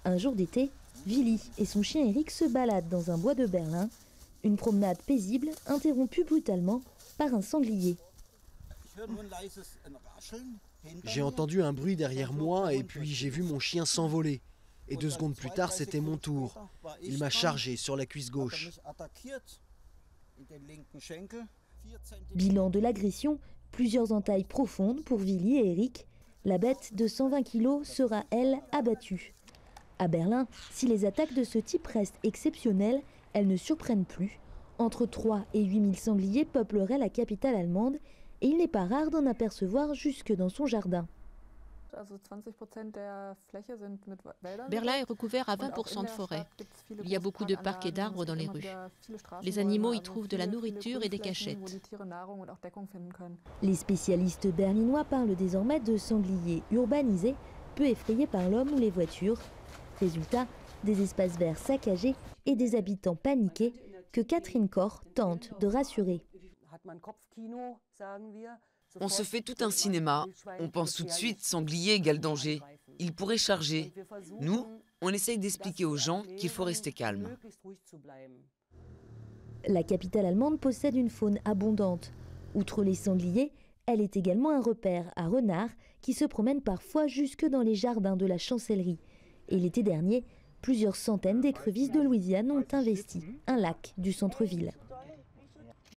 Un jour d'été, Willy et son chien Eric se baladent dans un bois de Berlin. Une promenade paisible interrompue brutalement par un sanglier. J'ai entendu un bruit derrière moi et puis j'ai vu mon chien s'envoler. Et 2 secondes plus tard, c'était mon tour. Il m'a chargé sur la cuisse gauche. Bilan de l'agression, plusieurs entailles profondes pour Willy et Eric. La bête de 120 kg sera, elle, abattue. À Berlin, si les attaques de ce type restent exceptionnelles, elles ne surprennent plus. Entre 3 et 8 000 sangliers peupleraient la capitale allemande et il n'est pas rare d'en apercevoir jusque dans son jardin. Berlin est recouvert à 20% de forêt. Il y a beaucoup de parcs et d'arbres dans les rues. Les animaux y trouvent de la nourriture et des cachettes. Les spécialistes berlinois parlent désormais de sangliers urbanisés, peu effrayés par l'homme ou les voitures. Résultat, des espaces verts saccagés et des habitants paniqués que Catherine Koch tente de rassurer. On se fait tout un cinéma, on pense tout de suite sanglier égale danger, il pourrait charger. Nous, on essaye d'expliquer aux gens qu'il faut rester calme. La capitale allemande possède une faune abondante. Outre les sangliers, elle est également un repère à renards qui se promènent parfois jusque dans les jardins de la chancellerie. Et l'été dernier, plusieurs centaines d'écrevisses de Louisiane ont investi un lac du centre-ville.